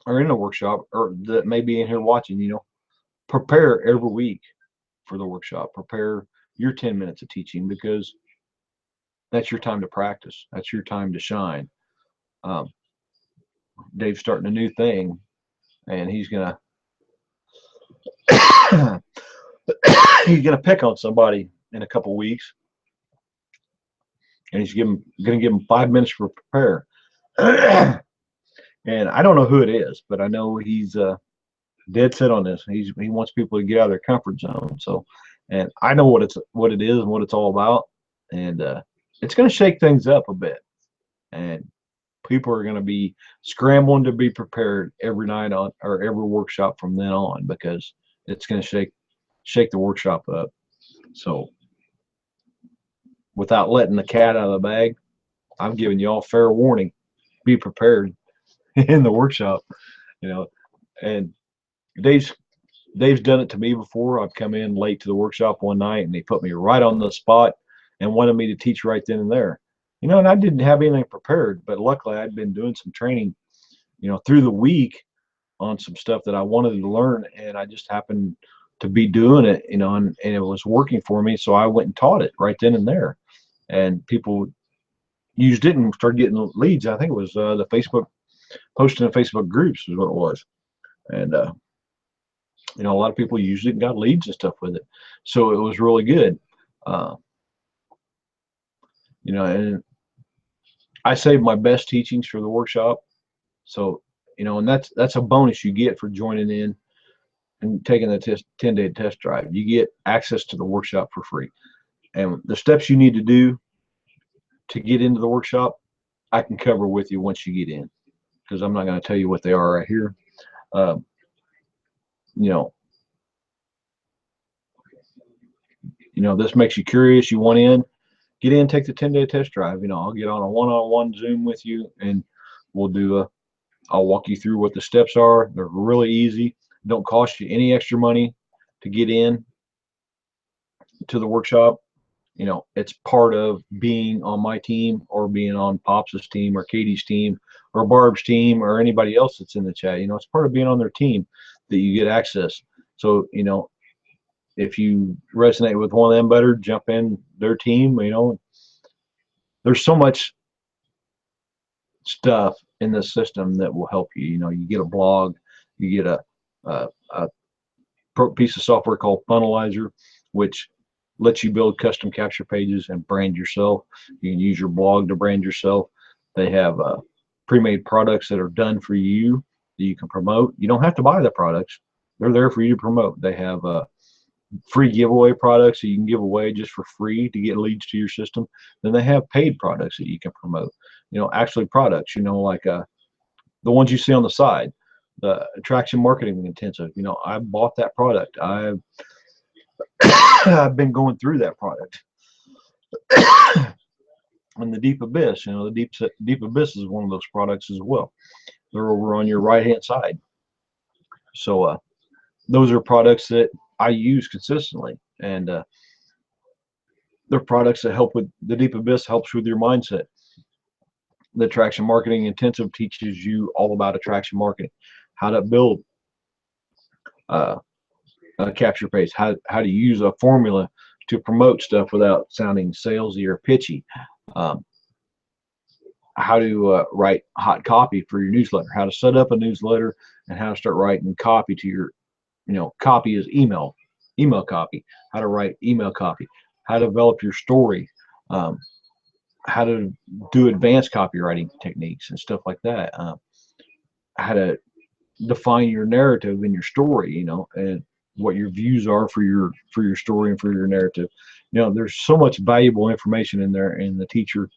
are in a workshop or that may be in here watching, prepare every week for the workshop. Prepare your 10 minutes of teaching, because that's your time to practice. That's your time to shine. Um, Dave's starting a new thing, and he's gonna pick on somebody in a couple weeks, and gonna give him 5 minutes to prepare. And I don't know who it is, but I know he's dead set on this. He wants people to get out of their comfort zone. So, and I know what it is and what it's all about, and it's going to shake things up a bit. And people are going to be scrambling to be prepared every night on or every workshop from then on, because it's going to shake the workshop up. So, without letting the cat out of the bag, I'm giving you all fair warning. Be prepared in the workshop, you know. And Dave's Dave's done it to me before. I've come in late to the workshop one night, and he put me right on the spot and wanted me to teach right then and there. And I didn't have anything prepared, but luckily I'd been doing some training, through the week on some stuff that I wanted to learn, and I just happened to be doing it, and it was working for me, so I went and taught it right then and there. And people used it and started getting leads. I think it was the Facebook posting in Facebook groups is what it was. And a lot of people used it and got leads and stuff with it. So it was really good. Uh, and I saved my best teachings for the workshop. So, and that's a bonus you get for joining in and taking the 10-day test drive. You get access to the workshop for free. And the steps you need to do to get into the workshop, I can cover with you once you get in, because I'm not going to tell you what they are right here. Uh, you know, this makes you curious. You want in, get in, take the 10-day test drive. I'll get on a one-on-one Zoom with you, and we'll I'll walk you through what the steps are. They're really easy. Don't cost you any extra money to get in to the workshop. It's part of being on my team, or being on Pops's team, or Katie's team, or Barb's team, or anybody else that's in the chat. It's part of being on their team that you get access. So, if you resonate with one of them better, jump in their team. There's so much stuff in the system that will help you. You get a blog, you get a piece of software called Funnelizer, which lets you build custom capture pages and brand yourself. You can use your blog to brand yourself. They have pre-made products that are done for you that you can promote. You don't have to buy the products. They're there for you to promote. They have free giveaway products that you can give away just for free to get leads to your system. Then they have paid products that you can promote. Actually products, like the ones you see on the side, the attraction marketing intensive. I bought that product. I've been going through that product. And the deep abyss, the deep abyss is one of those products as well. They're over on your right hand side. So those are products that I use consistently, and they're products that help with the deep abyss, helps with your mindset. The attraction marketing intensive teaches you all about attraction marketing, how to build a capture page, how to use a formula to promote stuff without sounding salesy or pitchy, how to write hot copy for your newsletter, how to set up a newsletter, and how to start writing copy to your, copy is email copy, how to write email copy, how to develop your story, how to do advanced copywriting techniques and stuff like that, how to define your narrative in your story, and what your views are for your story and for your narrative. There's so much valuable information in there, and the teacher,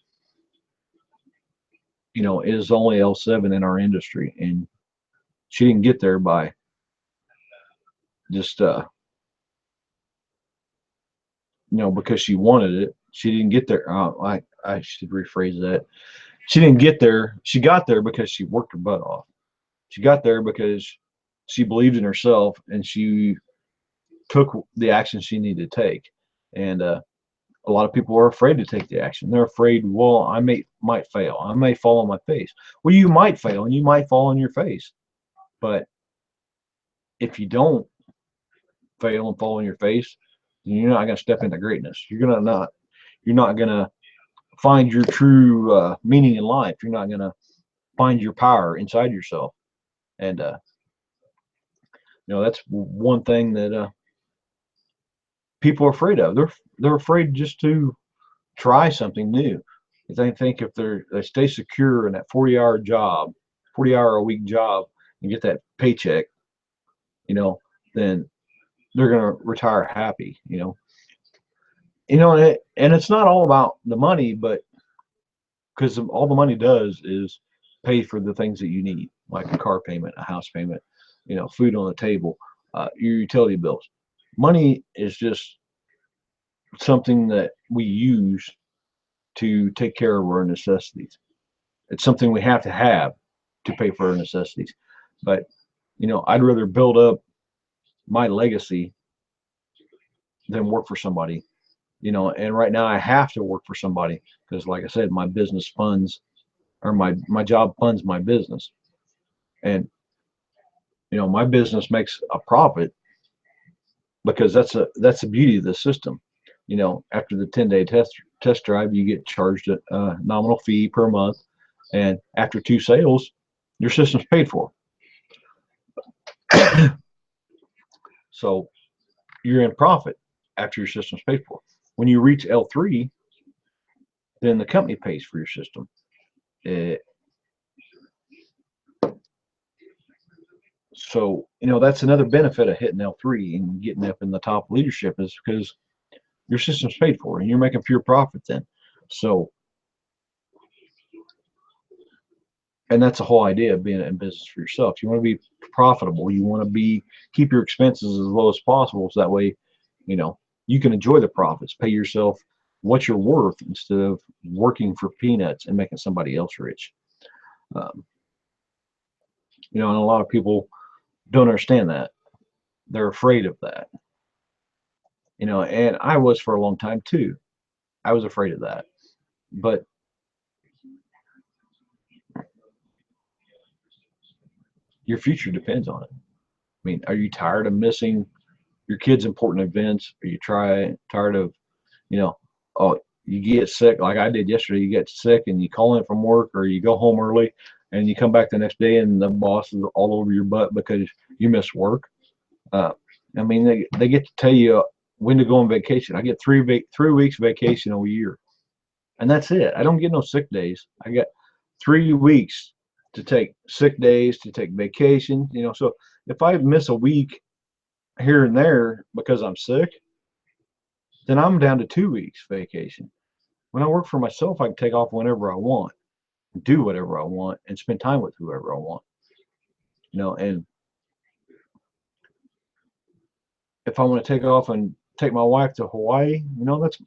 is only L7 in our industry, and she didn't get there by just because she wanted it. She didn't get there. I should rephrase that. She didn't get there. She got there because she worked her butt off. She got there because she believed in herself, and she took the action she needed to take. And a lot of people are afraid to take the action. They're afraid, well, I might fail. I may fall on my face. Well, you might fail, and you might fall on your face. But if you don't fail and fall on your face, then you're not going to step into greatness. You're not going to find your true meaning in life. You're not going to find your power inside yourself. And that's one thing that people are afraid of. They're afraid just to try something new. They think if they stay secure in that 40-hour job, 40-hour a week job, and get that paycheck, then they're going to retire happy. And it's not all about the money, but because all the money does is pay for the things that you need, like a car payment, a house payment, food on the table, your utility bills. Money is just something that we use to take care of our necessities. It's something we have to pay for our necessities. But, I'd rather build up my legacy than work for somebody. And right now I have to work for somebody because, like I said, my business funds, or my job funds my business. And, my business makes a profit because that's the beauty of the system. After the 10-day test drive, you get charged a nominal fee per month, and after 2 sales, your system's paid for. So you're in profit after your system's paid for. When you reach L3, then the company pays for your system. So that's another benefit of hitting L3 and getting up in the top leadership, is because your system's paid for and you're making pure profit then. So, and that's the whole idea of being in business for yourself. You want to be profitable. You want to keep your expenses as low as possible, so that way, you can enjoy the profits, pay yourself what you're worth instead of working for peanuts and making somebody else rich. And a lot of people don't understand that. They're afraid of that. And I was for a long time too. I was afraid of that. But your future depends on it. I mean, are you tired of missing your kids' important events? Are you tired of, oh, you get sick like I did yesterday? You get sick and you call in from work, or you go home early and you come back the next day and the boss is all over your butt because you missed work. I mean, they get to tell you when to go on vacation. I get 3 weeks vacation a year, and that's it. I don't get no sick days. I get 3 weeks to take sick days, to take vacation. So if I miss a week here and there because I'm sick, then I'm down to 2 weeks vacation. When I work for myself, I can take off whenever I want, do whatever I want, and spend time with whoever I want. And if I want to take off and take my wife to Hawaii,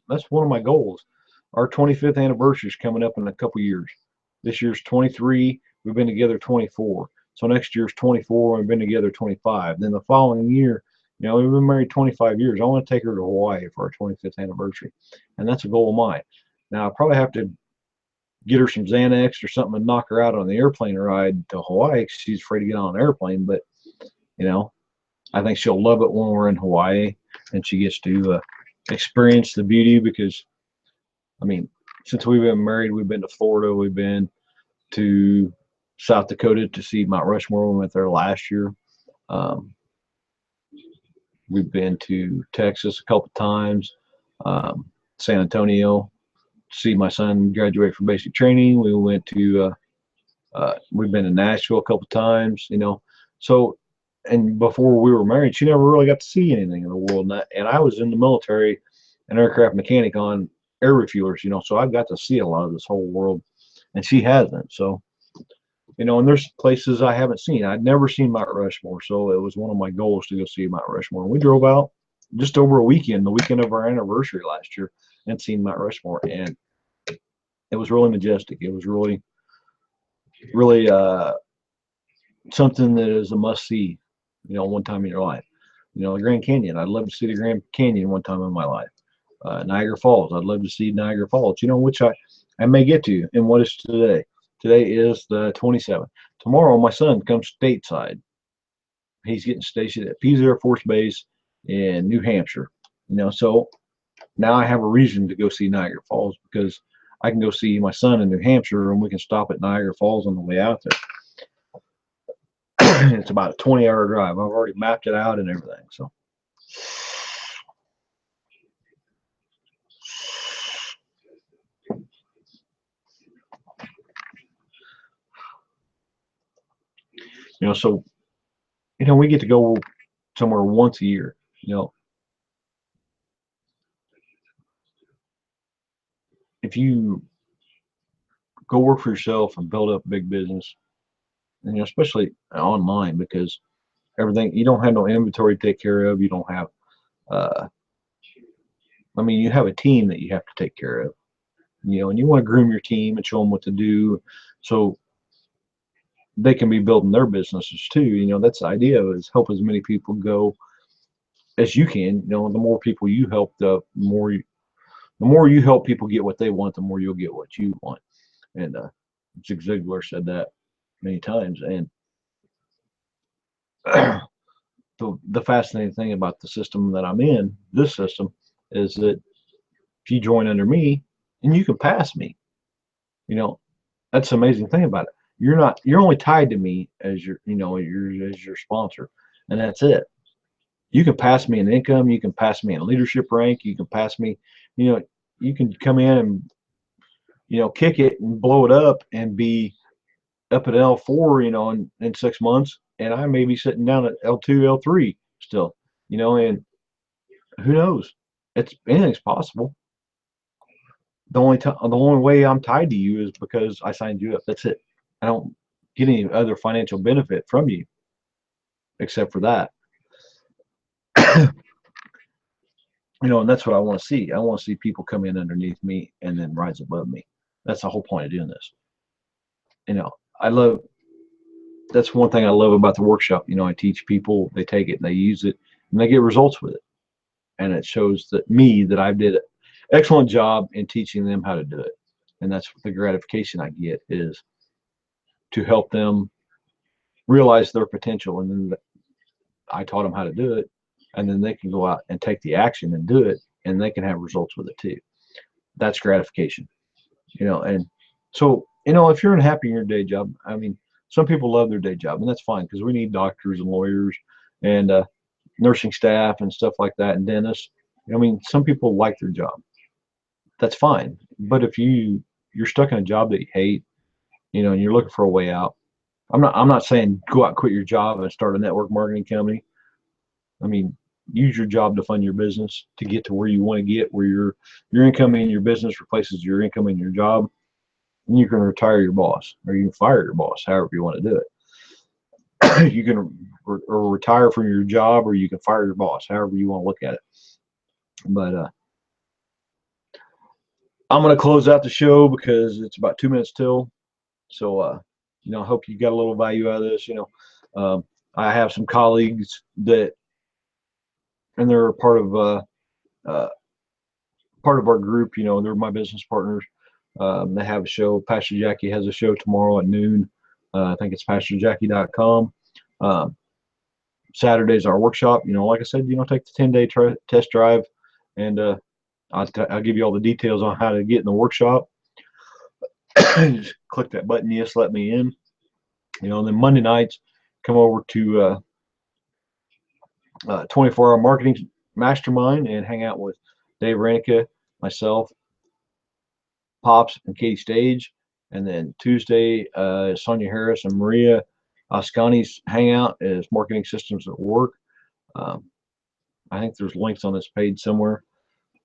that's one of my goals. Our 25th anniversary is coming up in a couple years. This year's 23. We've been together 24. So next year's 24. And we've been together 25. Then the following year, we've been married 25 years. I want to take her to Hawaii for our 25th anniversary, and that's a goal of mine. Now I probably have to get her some Xanax or something and knock her out on the airplane ride to Hawaii because she's afraid to get on an airplane. But I think she'll love it when we're in Hawaii and she gets to experience the beauty, because, I mean, since we've been married, we've been to Florida, we've been to South Dakota to see Mount Rushmore. We went there last year. We've been to Texas a couple times, San Antonio, to see my son graduate from basic training. We went to, we've been to Nashville a couple times, So, and before we were married, she never really got to see anything in the world. And I was in the military, an aircraft mechanic on air refuelers, so I've got to see a lot of this whole world, and she hasn't. So, and there's places I haven't seen. I'd never seen Mount Rushmore, so it was one of my goals to go see Mount Rushmore. And we drove out just over a weekend, the weekend of our anniversary last year, and seen Mount Rushmore, and it was really majestic. It was really, really something that is a must-see, one time in your life. The Grand Canyon. I'd love to see the Grand Canyon one time in my life. Niagara Falls. I'd love to see Niagara Falls, which I may get to. And what is today? Today is the 27th. Tomorrow, my son comes stateside. he's getting stationed at Pease Air Force Base in New Hampshire. So now I have a reason to go see Niagara Falls, because I can go see my son in New Hampshire, and we can stop at Niagara Falls on the way out there. It's about a 20-hour drive. I've already mapped it out and everything. So, we get to go somewhere once a year. If you go work for yourself and build up a big business, and especially online, because everything, you don't have no inventory to take care of. You don't have, you have a team that you have to take care of, and you want to groom your team and show them what to do, so they can be building their businesses too. That's the idea, is help as many people go as you can. The more people you help, the more you help people get what they want, the more you'll get what you want. And Zig Ziglar said that many times. And the fascinating thing about the system that I'm in, this system, is that if you join under me, and you can pass me, that's the amazing thing about it. You're only tied to me as your sponsor, and that's it. You can pass me in income, you can pass me in leadership rank, you can pass me, you can come in and kick it and blow it up and be up at L4, in 6 months, and I may be sitting down at L2, L3 still, and who knows? Anything's possible. The only way I'm tied to you is because I signed you up. That's it. I don't get any other financial benefit from you except for that. And that's what I want to see. I want to see people come in underneath me and then rise above me. That's the whole point of doing this. That's one thing I love about the workshop. I teach people, they take it and they use it and they get results with it. And it shows that I did an excellent job in teaching them how to do it. And that's the gratification I get, is to help them realize their potential. And then I taught them how to do it, and then they can go out and take the action and do it, and they can have results with it too. That's gratification. And so, if you're unhappy in your day job, some people love their day job, and that's fine, because we need doctors and lawyers and nursing staff and stuff like that, and dentists. Some people like their job. That's fine. But if you're stuck in a job that you hate, and you're looking for a way out, I'm not saying go out and quit your job and start a network marketing company. Use your job to fund your business to get to where you want to get, where your income in your business replaces your income in your job, and you can retire your boss, or you can fire your boss, however you want to do it. You can or retire from your job, or you can fire your boss, however you want to look at it. But I'm going to close out the show because it's about 2 minutes till. So, I hope you got a little value out of this. I have some colleagues and they're part of our group. They're my business partners. They have a show. Pastor Jackie has a show tomorrow at noon. I think it's pastorjackie.com. Saturday's our workshop. Like I said, take the 10-day test drive, and I'll give you all the details on how to get in the workshop. Just click that button, yes, let me in. And then Monday nights, come over to 24-hour marketing mastermind and hang out with Dave Ranica, myself, Pops, and Katie Stage. And then Tuesday, Sonia Harris and Maria Ascani's hangout is Marketing Systems at Work. I think there's links on this page somewhere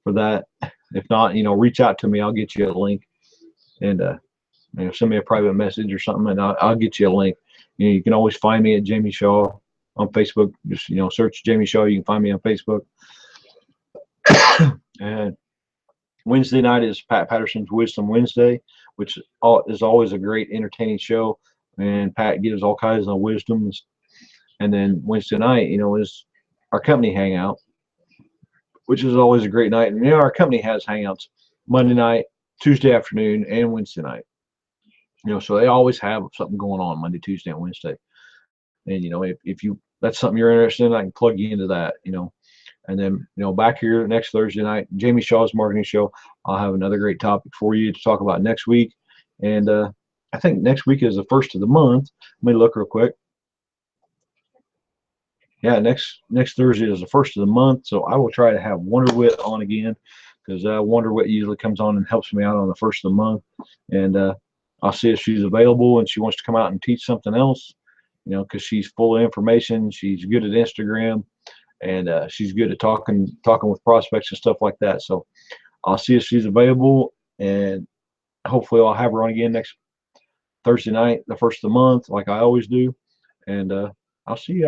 for that. If not, reach out to me. I'll get you a link, and send me a private message or something, and I'll get you a link. You can always find me at Jamie Shaw on Facebook. Just search Jamie Shaw. You can find me on Facebook. And Wednesday night is Pat Patterson's Wisdom Wednesday, which is always a great entertaining show, and Pat gives all kinds of wisdoms. And then Wednesday night, is our company hangout, which is always a great night. And our company has hangouts Monday night, Tuesday afternoon, and Wednesday night. So they always have something going on Monday, Tuesday, and Wednesday. And if you that's something you're interested in, I can plug you into that, And then, back here next Thursday night, Jamie Shaw's marketing show, I'll have another great topic for you to talk about next week. And I think next week is the first of the month. Let me look real quick. Yeah, next Thursday is the first of the month, so I will try to have Wonder Wit on again, because Wonder Wit usually comes on and helps me out on the first of the month. And I'll see if she's available and she wants to come out and teach something else, because she's full of information. She's good at Instagram, and she's good at talking with prospects and stuff like that. So I'll see if she's available, and hopefully I'll have her on again next Thursday night, the first of the month, like I always do. And I'll see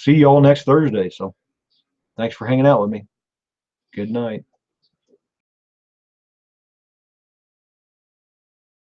y'all next Thursday. So thanks for hanging out with me. Good night.